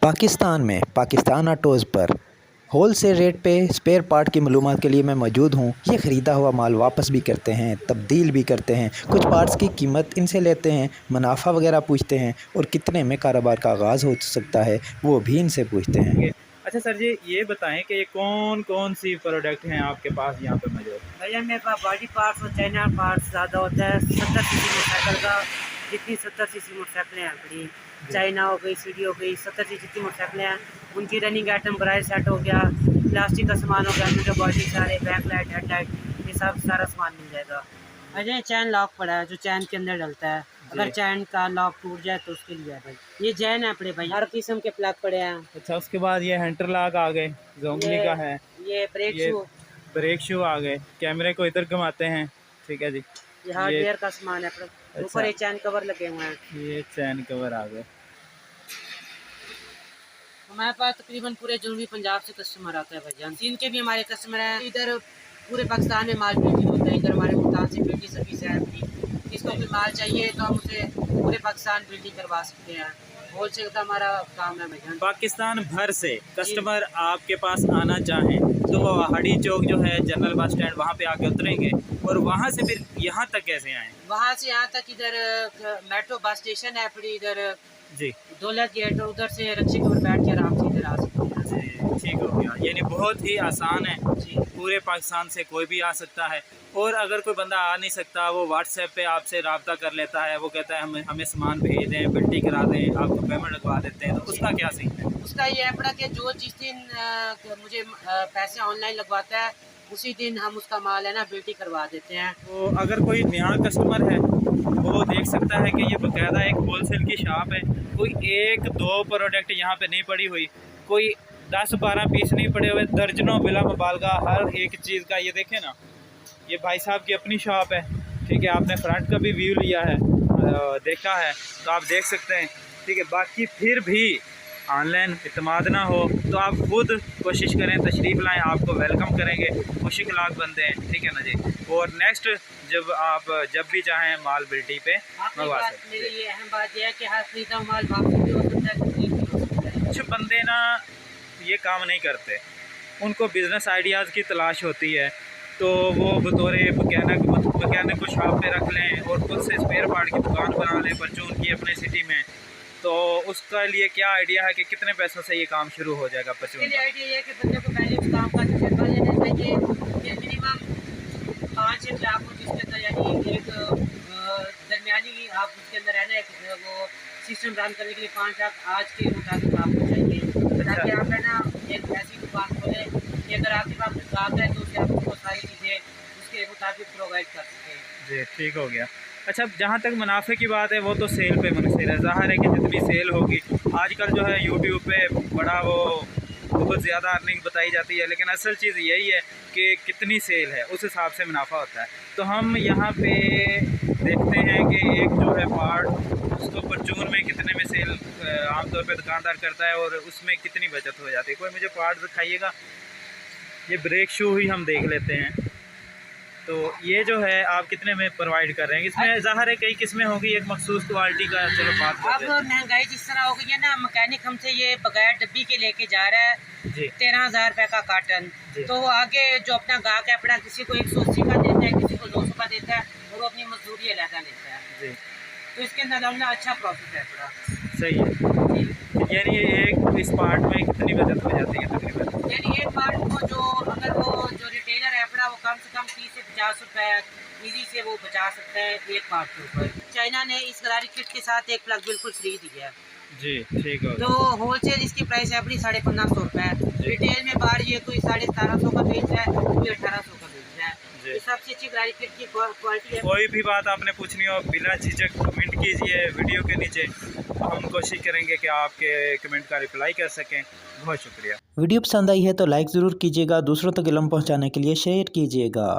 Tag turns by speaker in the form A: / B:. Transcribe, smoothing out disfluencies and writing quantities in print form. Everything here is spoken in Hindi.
A: पाकिस्तान में पाकिस्तान ऑटोज़ पर होल सेल रेट पे स्पेयर पार्ट की मालूमात के लिए मैं मौजूद हूँ। ये ख़रीदा हुआ माल वापस भी करते हैं, तब्दील भी करते हैं, कुछ पार्ट्स की कीमत इनसे लेते हैं, मुनाफा वगैरह पूछते हैं और कितने में कारोबार का आगाज़ हो सकता है वो भी इनसे पूछते हैं।
B: अच्छा सर जी, ये बताएं कि ये कौन कौन सी प्रोडक्ट हैं आपके पास यहाँ पे मौजूद?
C: भैया मेरे पास बॉडी पार्ट्स और चाइना पार्ट्स ज़्यादा होता है। 70 सीसी मोटरसाइकिल का, जितनी 70 सीसी मोटरसाइकिलें हैं अपनी, चाइना हो गई, सीडी हो गई, 70 सीसी जितनी मोटरसाइकिलें हैं उनकी रनिंग आइटम, ब्राइट सेट हो गया, प्लास्टिक का सामान हो गया, मीटर बॉडी, सारे बैक लाइट, हेड लाइट, ये सब सारा सामान मिल जाएगा। अजय चैन लॉक पड़ा है जो चैन के अंदर डलता है, अगर चैन का लॉक टूट जाए तो उसके लिए है भाई। ये चैन है अपने भाई, हर किस्म के प्लग पड़े हैं।
B: अच्छा, उसके बाद ये हैंटर लॉक आ गए, जोंगली का है,
C: ये ब्रेक
B: ये
C: शू,
B: ब्रेक शू आ गए, कैमरे को इधर घुमाते हैं, ठीक है जी।
C: ये हार्डवेयर का सामान है। ऊपर
B: अच्छा,
C: ये चैन कवर लगे हुए हैं।
B: ये चैन कवर आ गए।
C: हमारे पास तकरीबन पूरे जनूबी पंजाब से कस्टमर आता है भाईजान। सिंध के भी हमारे कस्टमर हैं। इधर पूरे पाकिस्तान में माल बिल्कुल होता है। इधर हमारे मुल्तान से बिल्डी सर्विस है अपनी। किसको भी माल चाहिए तो हम उसे पूरे पाकिस्तान बिल्डिंग करवा सकते हैं। होलसेल का हमारा काम है भाईजान।
B: पाकिस्तान भर से कस्टमर आपके पास आना चाहें तो वो हडी चौक जो है जनरल बस स्टैंड, वहाँ पे आके उतरेंगे और वहाँ से फिर यहाँ तक कैसे आएँ?
C: वहाँ से यहाँ तक इधर मेट्रो बस स्टेशन है अपनी, इधर
B: जी
C: दौलत गेट, और उधर से रक्षे पर बैठ के आराम से इधर आ सकते हैं।
B: जी, ठीक हो गया। यानी बहुत ही आसान है, पूरे पाकिस्तान से कोई भी आ सकता है। और अगर कोई बंदा आ नहीं सकता, वो व्हाट्सएप पे आपसे रब्ता कर लेता है, वो कहता है हमें सामान भेज दें, बिल्टी करा दें, आपको पेमेंट लगवा देते हैं, तो उसका क्या सीन है?
C: उसका ये है पड़ा कि जो जिस दिन मुझे पैसे ऑनलाइन लगवाता है उसी दिन हम उसका माल है ना बिल्टी करवा देते हैं।
B: तो अगर कोई नया कस्टमर है वो देख सकता है कि ये बाकायदा एक होलसेल की शॉप है। कोई एक दो प्रोडक्ट यहाँ पे नहीं पड़ी हुई, कोई 10-12 पीस नहीं पड़े हुए, दर्जनों बिला मुबालगा हर एक चीज़ का। ये देखें ना, ये भाई साहब की अपनी शॉप है, ठीक है। आपने फ्रंट का भी व्यू लिया है, देखा है, तो आप देख सकते हैं, ठीक है। बाकी फिर भी ऑनलाइन इत्मीनान ना हो तो आप खुद कोशिश करें, तशरीफ़ लाएं, आपको वेलकम करेंगे। खुशी खिलाक बंदे हैं, ठीक है ना जी। और नेक्स्ट जब भी चाहें माल बिल्टी पे मंगवा सकते हैं।
C: मेरी ये अहम बात यह है कि हर खरीदा माल वापस भी हो सकता है, तकलीफ भी हो सकता है।
B: कुछ बंदे ना ये काम नहीं करते, उनको बिज़नेस आइडियाज़ की तलाश होती है, तो वो बतौर मैकेनिक को शॉप पे रख लें और खुद से स्पेयर पार्ट की दुकान बना लें परचून की अपने सिटी में। तो उसका लिए क्या आइडिया है कि कितने पैसों से ये काम शुरू हो जाएगा परचून का?
C: आइडिया ये है कि बंदे को पहले उस काम का तजर्बा लेना चाहिए। ये मिनिमम 5 से आपको जिसके अंदर यानी एक दरमियानी आप उसके अंदर रहना है, वो सिस्टम रन करने के लिए 5 लाख आज के मुताबिक आपको चाहिए, ताकि आप है ना एक ऐसी दुकान खोलें कि अगर आपके पास ग्राहक है तो उसे आपको सारी चीज़ें उसके मुताबिक प्रोवाइड कर सकें।
B: जी, ठीक हो गया। अच्छा, जहाँ तक मुनाफे की बात है वो तो सेल पे मुनहसर है। ज़ाहिर है कि जितनी सेल होगी, आजकल जो है यूट्यूब पे बड़ा वो बहुत ज़्यादा अर्निंग बताई जाती है, लेकिन असल चीज़ यही है कि कितनी सेल है उस हिसाब से मुनाफा होता है। तो हम यहाँ पे देखते हैं कि एक जो है पार्ट, उसको परचून में कितने में सेल आमतौर पे दुकानदार करता है और उसमें कितनी बचत हो जाती है। कोई मुझे पार्ट दिखाइएगा। ये ब्रेक शू ही हम देख लेते हैं। तो ये जो है आप कितने में प्रोवाइड कर रहे हैं? इसमें ज़ाहिर है कई किस्में होंगी, एक मखसूस क्वालिटी का, चलो बात करते हैं।
C: अब महंगाई जिस तरह हो गई है ना, मैकेनिक हमसे ये बगैर डब्बी के लेके जा रहा है
B: जी
C: 13,000 रुपये का कार्टन। तो आगे जो अपना गाहक है अपना, किसी को 180 का देता है, किसी को 200 का देता है, और वो अपनी मजदूरी अलहदा लेता है
B: जी,
C: तो इसके अंदर हमने अच्छा प्रॉफिट है थोड़ा।
B: सही है। यानी ये एक इस पार्ट में कितनी बचत हो जाती है तकरीबन?
C: यानी एक पार्ट को जो अगर वो जो रिटेलर है अपना, वो कम से कम 30 से 50 रुपये ईजी से वो बचा सकता है एक पार्ट के ऊपर। चाइना ने इस गरारी किट के साथ एक प्लग बिल्कुल फ्री दिया है
B: जी, ठीक हो।
C: तो होलसेल इसकी प्राइस है अपनी 1550 रुपये। रिटेल में बाहर ये कोई 1750 का बेच है, कोई 1800 का बेच है। ये सबसे अच्छी गरारी किट की क्वालिटी है।
B: कोई भी बात आपने पूछनी हो बिना झिझक कमेंट कीजिए वीडियो के नीचे, हम कोशिश करेंगे कि आपके कमेंट का रिप्लाई कर सकें। बहुत शुक्रिया।
A: वीडियो पसंद आई है तो लाइक ज़रूर कीजिएगा, दूसरों तक इल्म पहुँचाने के लिए शेयर कीजिएगा।